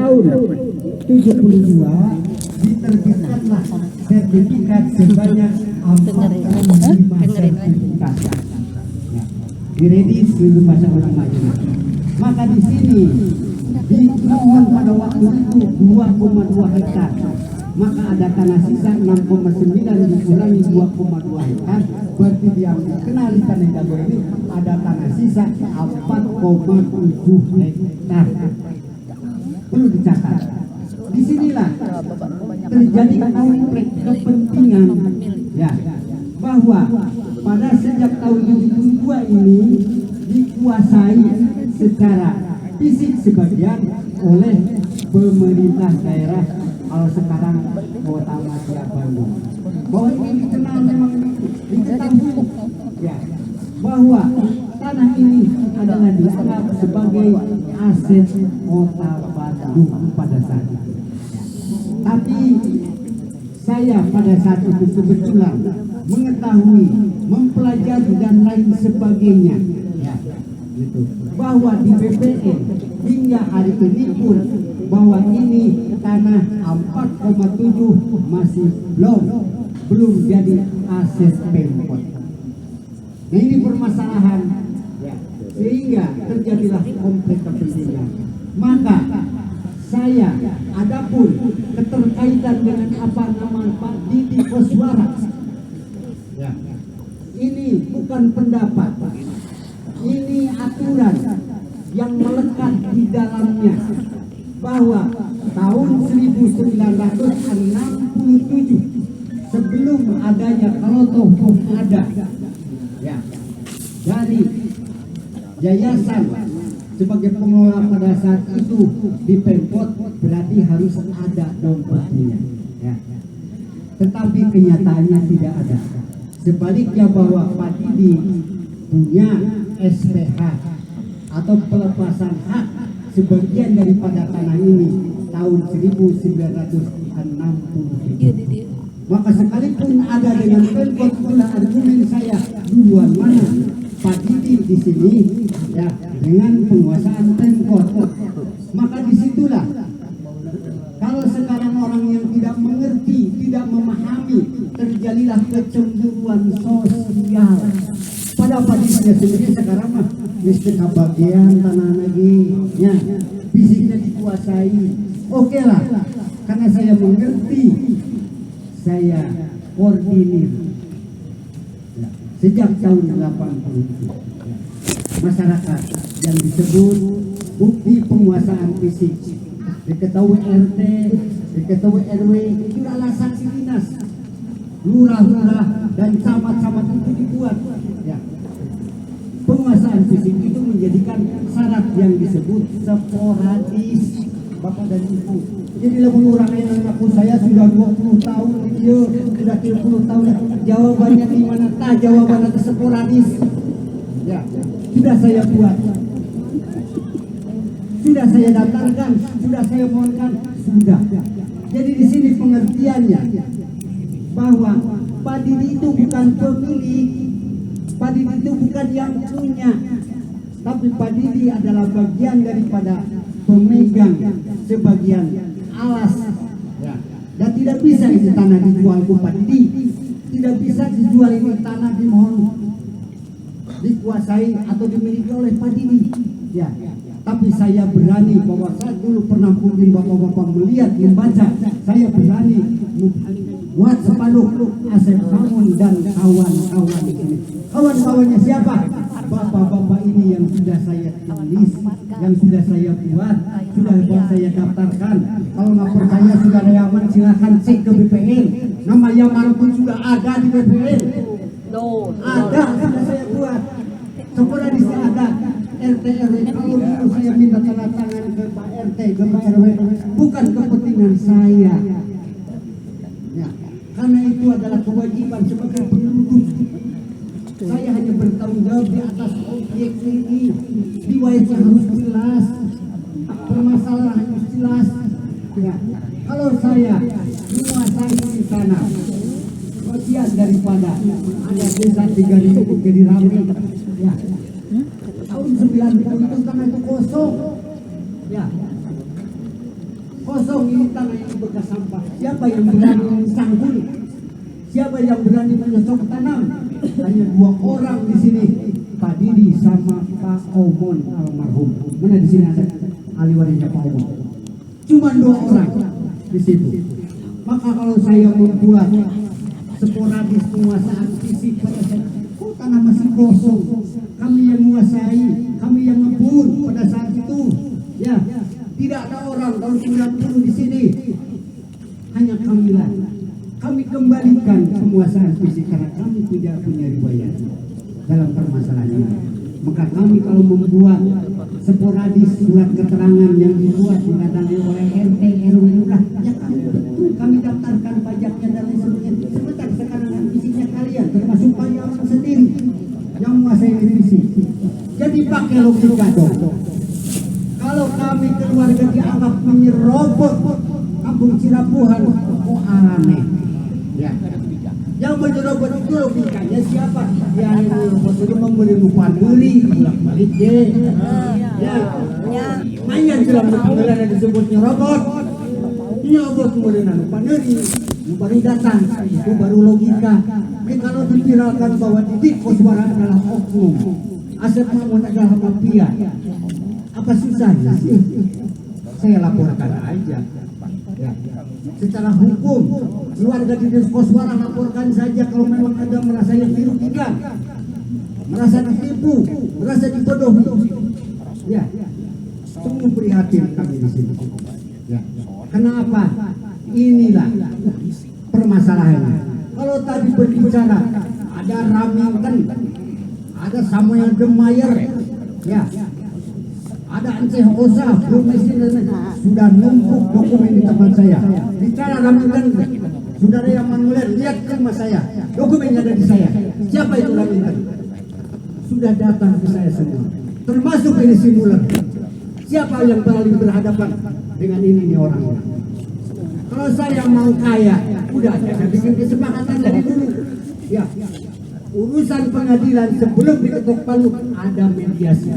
tahun 72 diterbitkanlah sertifikat sebanyak 45 sertifikat. Diredis dulu bahasa orang Melayu. Maka di sini dimohon pada waktu itu 2,2 hektar. Maka ada tanah sisa 6,9 dikurangi 2,2 hektar. Berarti yang dikenal di Tanah Dago ini ada tanah sisa 4,7 hektar. Perlu dicatat. Disinilah terjadi konflik kepentingan, ya, bahwa pada sejak tahun 72 ini dikuasai secara fisik sebagian oleh pemerintah daerah, kalau sekarang Kota Madia Bandung. Bahwa ini dikenal, memang diketahui, ya, bahwa tanah ini adalah dianggap sebagai aset Kota Bandung pada saat itu. Tapi saya pada saat itu kebetulan mengetahui, mempelajari dan lain sebagainya, ya, gitu, bahwa di BPN hingga hari ini pun bahwa ini tanah 4,7 masih belum jadi aset Pemkot. Nah, ini permasalahan, ya, sehingga terjadilah konflik kepentingan. Maka saya, adapun keterkaitan dengan apa nama Pak Didi Koswara, ya, ini bukan pendapat, ini aturan yang melekat di dalamnya, bahwa tahun 1967 sebelum adanya, kalau toh ada, ya, dari yayasan sebagai pengelola pada saat itu di Pemkot, berarti harus ada dompetnya, ya. Tetapi kenyataannya tidak ada. Sebaliknya bahwa Pak Didi punya SPH atau pelepasan hak sebagian daripada tanah ini tahun 1960. Maka sekalipun ada dengan Pemkot, pula argumen saya duluan mana Pak Didi di sini, ya, dengan penguasaan Pemkot. Maka disitulah kalau sekarang orang yang tidak mengerti, tidak memahami, terjadilah kecemburuan sosial. Pada Pak Didi sendiri sekarang mah mesti kebagian tanah lagi, ya, fisiknya dikuasai. Oke lah, karena saya mengerti, saya koordinir, ya, sejak tahun 80 masyarakat yang disebut bukti penguasaan fisik, diketahui RT, diketahui RW, itu adalah saksi dinas, lurah-lurah dan camat-camat itu dibuat, ya. Penguasaan fisik itu menjadikan syarat yang disebut sporadis, Bapak dan Ibu. Jadi lamun orang yang anakku saya sudah 20 tahun, iya, sudah 30 tahun, jawabannya di mana? Jawabannya sporadis. Ya, sudah saya buat, sudah saya daftarkan, sudah saya mohonkan, sudah. Jadi di sini pengertiannya bahwa Pak Didi itu bukan pemilik, Pak Didi itu bukan yang punya, tapi Pak Didi adalah bagian daripada pemegang sebagian alas, ya. Dan tidak bisa ini tanah dijual ke Pak Didi, tidak bisa dijual ini tanah dimohon dikuasai atau dimiliki oleh Pak Didi, ya. Tapi saya berani, bahwa saya dulu pernah mungkin bapak-bapak melihat, membaca, saya berani buat sepanduk Asep Samun dan kawan-kawan ini. Kawan-kawannya siapa? Bapak-bapak ini yang sudah saya tulis, yang sudah saya buat, sudah saya daftarkan. Kalau nggak percaya sudah ada Yaman, silahkan cek ke BPN. Nama Yaman pun sudah ada di BPN. Ada, sudah saya buat. Sekolah di sini ada. RT RW, kalau dulu saya minta tanda tangan ke Pak RT, ke Pak RW, bukan kepentingan saya, ya, karena itu adalah kewajiban sebagai penduduk. Saya hanya bertanggung jawab di atas objek ini. Riwayatnya harus jelas, permasalahan harus jelas, ya. Kalau saya menguasai di sana, bagian daripada ada desa 3.000 jadi ramai, ya. Tahun 90 itu karena itu kosong, ya. kosong ini tanah yang bekas sampah. Siapa yang berani mensanggul? Siapa yang berani menyosok tanam? Hanya 2 orang di sini, Pak Didi sama Pak Omon almarhum. Mana di sini ada ahli warisnya Pak Omon? Cuma 2 orang di situ. Maka kalau saya membuat sporadis penguasaan fisik pada saat kok tanah masih kosong, kami yang menguasai, kami yang ngebun pada saat itu, ya tidak ada orang tahun 90 di sini, hanya kamilah. Kami kembalikan penguasaan fisik karena kami tidak punya riwayat dalam permasalahan ini. Maka kami kalau membuat sporadis surat keterangan yang dibuat ditandatangani oleh RT RW lurah, ya kami betul kami daftarkan pajaknya dan lain sebagainya. Sebentar sekarang fisiknya kalian termasuk panjangan sendiri yang menguasai fisik. Jadi pakai logika dong. Kalau kami keluarga dianggap menyerobot kampung Cirapuhan, kok aneh? Ya. Yang menyerobot itu logikanya siapa? Yang menyerobot itu memberi lupa diri, bolak-balik ya. Mayan dalam pengadilan disebut nyerobot. Nyerobot kemudian lupa diri, baru datang. Itu baru logika. Tapi kalau dipiralkan bahwa Titik Koswara adalah oknum, Asep Mamun adalah mafia, apa susahnya sih? Saya laporkan aja. Ya. Secara hukum, keluarga Titik Koswara laporkan saja kalau memang ada merasa yang dirugikan, merasa ditipu, merasa dibodohi. Ya, sungguh prihatin kami di sini. Ya. Kenapa? Inilah permasalahannya. Kalau tadi berbicara ada Remington, ada Samuel Demeyer, ya, ada Enceh Osa, Bro Mesin, sudah numpuk dokumen di tempat saya. Bicara Remington, saudara yang manuler, lihat ke rumah saya, dokumennya ada di saya. Siapa itu Remington? Sudah datang ke saya semua, termasuk ini simulan. Siapa yang paling berhadapan dengan ini nih orang-orang? Kalau saya mau kaya, udah saya bikin kesepakatan dari dulu. Ya, urusan pengadilan sebelum diketok palu ada mediasi.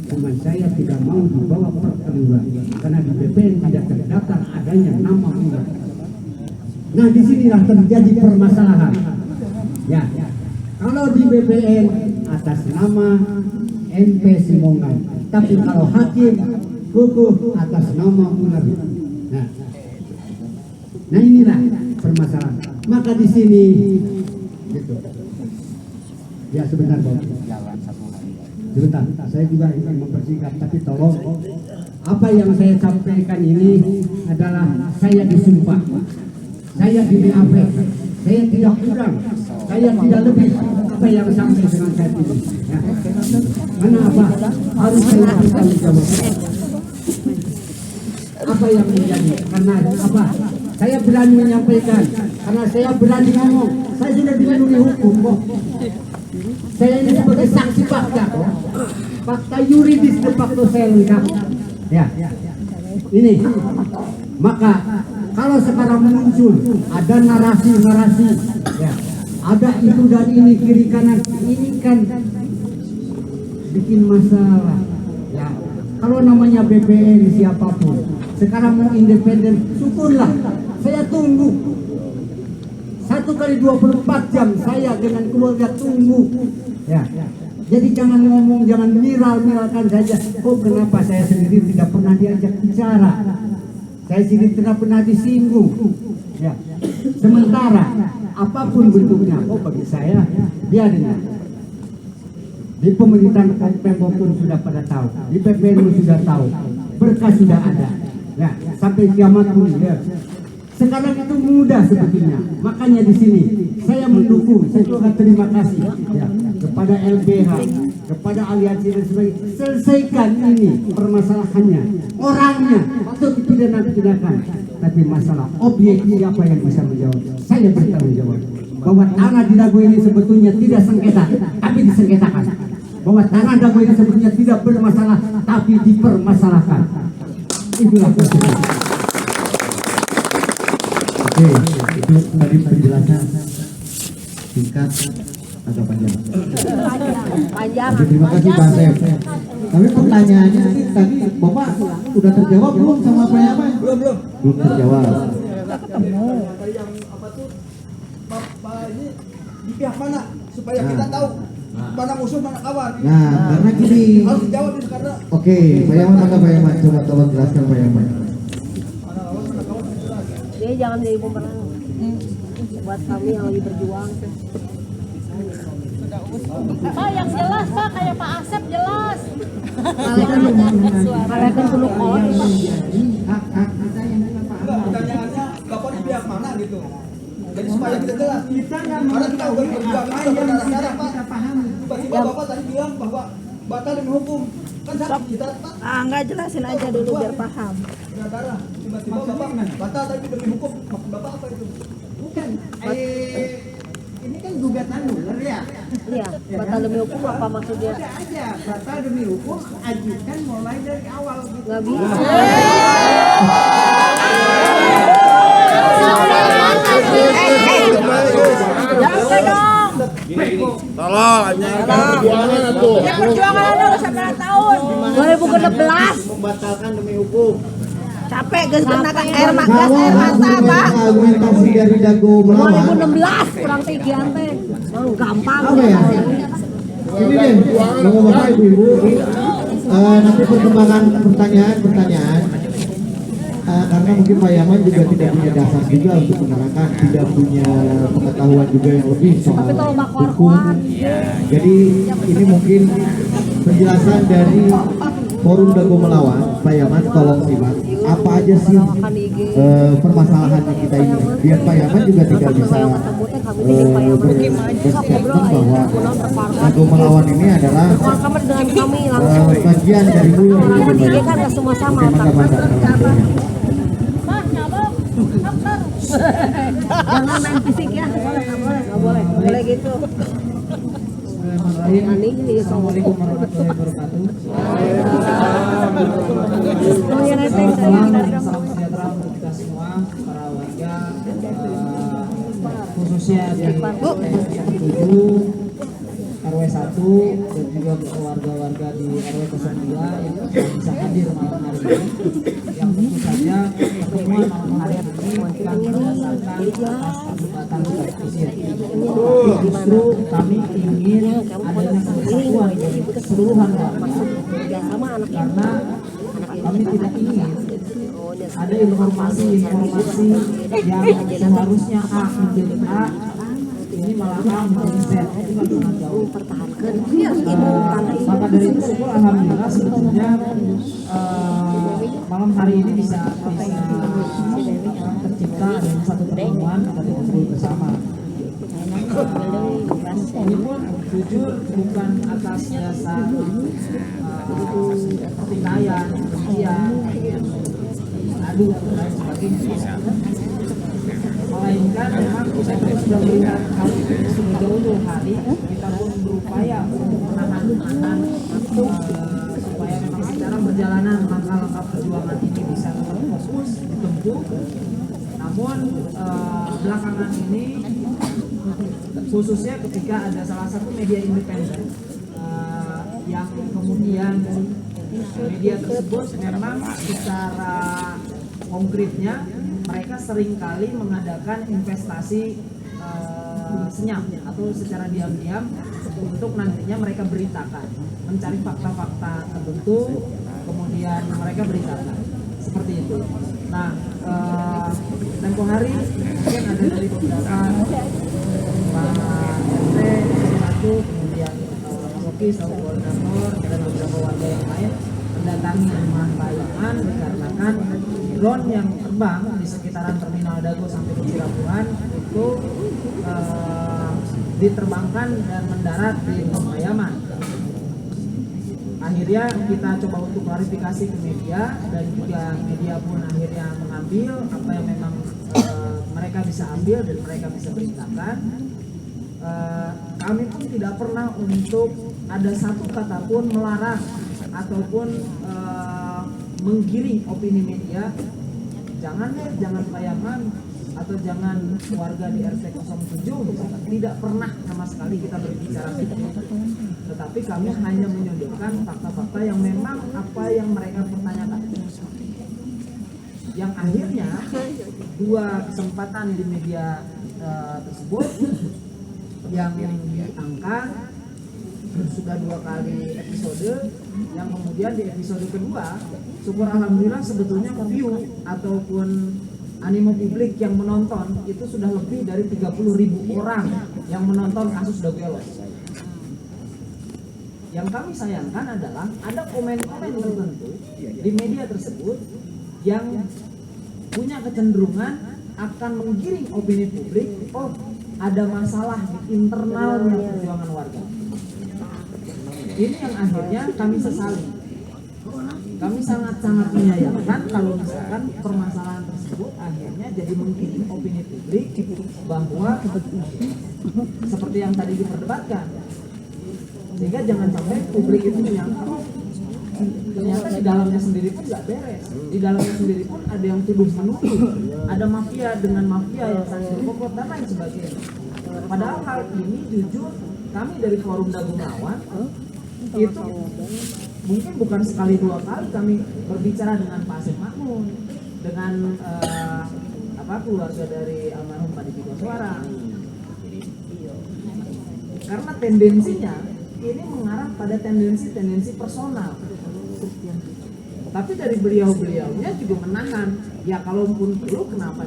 Cuman saya tidak mau dibawa perkeluaran karena di BPN tidak terdaftar adanya nama ular. Nah, disinilah terjadi permasalahan. Ya, kalau di BPN atas nama MP Simongan, tapi kalau hakim kukuh atas nama ular. Nah inilah permasalahan. Maka di sini, gitu. Ya sebentar, Bob. Sebentar, saya juga ingin mempersingkat, tapi tolong. Apa yang saya sampaikan ini adalah saya disumpah, saya di BAP, saya tidak kurang, saya tidak lebih. Apa yang sampai dengan saya ini? Ya. Kenapa harus saya bertanggung jawab? Apa yang menjadi? Karena apa? Saya berani menyampaikan, karena saya berani ngomong. Saya sudah dilindungi hukum kok. Saya ini sebagai saksi fakta kok. Fakta yuridis de facto saya lengkap. Ya, ini. Maka kalau sekarang muncul ada narasi-narasi, ya, ada itu dan ini kiri kanan, ini kan bikin masalah. Ya, kalau namanya BPN siapapun, sekarang mau independen, syukurlah. Saya tunggu 1 kali 24 jam saya dengan keluarga tunggu. Ya. Jadi jangan ngomong, jangan viral-viralkan saja. Oh kenapa saya sendiri tidak pernah diajak bicara, saya sendiri tidak pernah disinggung. Ya. Sementara apapun bentuknya, oh bagi saya biarin. Di pemerintahan Pemprov pun sudah pada tahu, di PPN sudah tahu, berkas sudah ada. Ya, sampai kiamat pun ya. Sekarang itu mudah sebetulnya. Makanya di sini saya mendukung, saya juga terima kasih ya, kepada LBH, kepada aliansi dan sebagainya. Selesaikan ini permasalahannya. Orangnya untuk dipidana-pidanakan, tapi masalah objek siapa yang bisa menjawab? Saya bertanggung jawab. Bahwa tanah di Dago ini sebetulnya tidak sengketa, tapi disengketakan. Bahwa tanah Dago ini sebetulnya tidak bermasalah, tapi dipermasalahkan. Itulah posisi. Oke, itu tadi penjelasan singkat agak panjang. Oke, terima kasih Pak Asep. Tapi pertanyaannya sih tadi Bapak udah terjawab belum sama apa? Belum terjawab. Dari yang apa tuh Pak ini di pihak mana supaya kita tahu mana musuh mana kawan. Nah, karena gini. Harus dijawab ini karena Oke, Pak Yaman, maka Pak Yaman coba tolong jelaskan Pak Yaman. Dia jangan jadi bumerang buat kami yang lagi berjuang. Pak yang jelas Pak, kayak Pak Asep jelas. Kalian dulu kolot Pak. Hak kita yang kita paham. enggak, pertanyaannya Bapak di pihak mana gitu. Jadi supaya kita jelas. Kita nggak mau Karena kita udah berjuang apa kita yang berdarah-darah Pak. kita pahami. Tiba-tiba Bapak tadi bilang bahwa batal demi hukum. Kan sakit kita Pak. Enggak jelasin aja dulu biar paham. Berdarah. Tiba-tiba Bapak batal tadi demi hukum. Maksud Bapak apa itu? Bukan. Ini kan gugatan nular ya. Iya, batal demi hukum apa maksudnya? Ada aja batal demi hukum, ajukan mulai dari awal gitu. Nggak bisa. Jangan dong. Ya perjuangan ada udah 9 tahun. 2016. Membatalkan demi hukum. Capek gas tenaga air Kalau mata Pak. argumentasi dari Dago melawan, 2016 kurang tigian teh. Gampang. apa ya? Ini deh, bapak-bapak, ibu-ibu, nanti perkembangan pertanyaan, karena mungkin Pak Yaman juga tidak punya dasar juga untuk menerangkan, tidak punya pengetahuan juga yang lebih soal Tapi tolong hukum. bakor-bakor. Jadi ini mungkin penjelasan dari Forum Dago Melawan. Pak Yaman tolong simak apa aja sih Kan di IG. permasalahan yang kita ini, biar Pak Yaman juga tidak bisa berstatement bahwa Dago Melawan ini adalah Kamu dengan kami langsung. bagian dari beliau. Orang di IG kan nggak semua sama Bagaimana otak. Bapak? Pak nyabok. Dokter. Jangan main fisik ya. Nggak boleh gitu. Assalamualaikum warahmatullahi wabarakatuh. Oh ya nanti Salam sejahtera untuk kita semua, para warga, khususnya di RW 7, RW 1 dan juga warga-warga di RW 02 yang bisa hadir malam hari ini. Yang tentu saja pertemuan malam hari ini bukan berdasarkan atas perdebatan terpisah. Justru kami ingin adanya kesatuan dari keseluruhan warga, karena kami tidak ingin ada informasi yang seharusnya A menjadi A ini malah A menjadi Z, itu kan sangat jauh. Maka dari itu syukur alhamdulillah sebetulnya malam hari ini bisa tercipta ada satu pertemuan kita ngobrol bersama. Ini pun jujur bukan atas dasar pertikaian, kebencian, aduh dan lain sebagainya. Melainkan memang kita pun sudah melihat hal itu sudah jauh-jauh hari, kita pun berupaya untuk menahan supaya memang secara perjalanan langkah-langkah perjuangan ini bisa fokus ditempuh. Namun belakangan ini khususnya ketika ada salah satu media independen yang kemudian media tersebut memang secara konkretnya mereka seringkali mengadakan investasi senyap atau secara diam-diam untuk nantinya mereka beritakan, mencari fakta-fakta tertentu kemudian mereka beritakan seperti itu. Nah, tempo hari mungkin ada dari beberapa Pak RT, satu kemudian Mas Oki, selaku koordinator dan beberapa warga yang lain mendatangi rumah Pak Yaman dikarenakan drone yang terbang di sekitaran Terminal Dago sampai ke Cilabuan itu diterbangkan dan mendarat di rumah Pak Yaman. Akhirnya kita coba untuk klarifikasi ke media dan juga media pun akhirnya mengambil apa yang memang mereka bisa ambil dan mereka bisa beritakan. Kami pun tidak pernah untuk ada satu kata pun melarang ataupun menggiring opini media. Jangan Pak Yaman atau jangan warga di RT 07 misalkan. Tidak pernah sama sekali kita berbicara seperti itu. Tetapi kami hanya menyodorkan fakta-fakta yang memang apa yang mereka pertanyakan. yang akhirnya dua kesempatan di media tersebut yang diangkat sudah 2 kali episode, yang kemudian di episode kedua syukur alhamdulillah sebetulnya view ataupun animo publik yang menonton itu sudah lebih dari 30.000 orang yang menonton kasus Daguelos. Yang kami sayangkan adalah ada komen-komen tertentu di media tersebut yang punya kecenderungan akan menggiring opini publik, oh ada masalah di internalnya perjuangan warga. Ini yang akhirnya kami sesali. Kami sangat-sangat menyayangkan kalau misalkan permasalahan tersebut akhirnya jadi menggiring opini publik bahwa seperti yang tadi diperdebatkan. Sehingga jangan sampai publik itu menyangka, oh ternyata di dalamnya sendiri pun nggak beres. Di dalamnya sendiri pun ada yang tuduh menuduh, ada mafia dengan mafia yang saling berkokok dan lain sebagainya. Padahal hal ini jujur kami dari Forum Dagung Lawan itu mungkin bukan sekali 2 kali kami berbicara dengan Pak Asep Makmun, dengan keluarga dari almarhum Pak Didi Koswara. Karena tendensinya ini mengarah pada tendensi personal. Tapi dari beliau-beliaunya juga menahan. Ya kalaupun perlu kenapa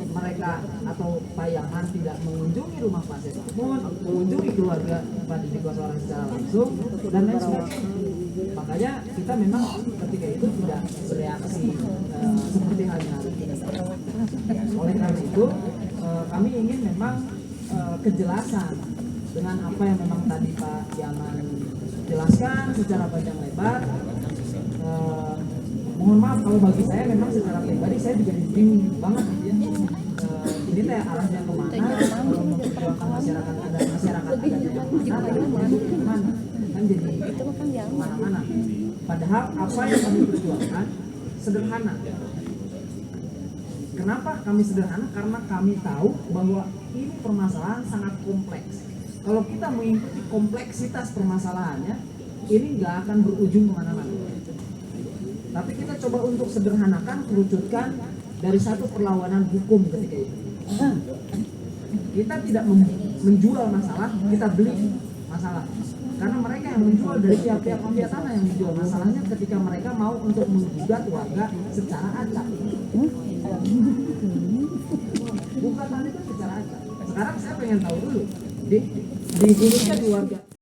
mereka atau Pak Yaman tidak mengunjungi rumah Pak Asep Makmun, mengunjungi keluarga Pak Didi Koswara secara langsung dan lain sebagainya. Makanya kita memang ketika itu tidak bereaksi seperti halnya hari ini. Oleh karena itu kami ingin memang kejelasan dengan apa yang memang tadi Pak Yaman jelaskan secara panjang lebar. Mohon maaf kalau bagi saya memang secara pribadi saya juga bingung banget ya. Ini teh arahnya kemana? Kalau memperjuangkan masyarakat ada yang mana? Kan jadi kemana-mana. Padahal apa yang kami perjuangkan sederhana. Kenapa kami sederhana? Karena kami tahu bahwa ini permasalahan sangat kompleks. Kalau kita mengikuti kompleksitas permasalahannya, ini nggak akan berujung kemana-mana. Tapi kita coba untuk sederhanakan, kerucutkan dari satu perlawanan hukum ketika itu. Kita tidak menjual masalah, kita beli masalah. Karena mereka yang menjual dari pihak-pihak mafia tanah yang menjual masalahnya ketika mereka mau untuk menggugat warga secara acak. Gugatan itu secara acak. Sekarang saya pengen tahu dulu, di Indonesia di warga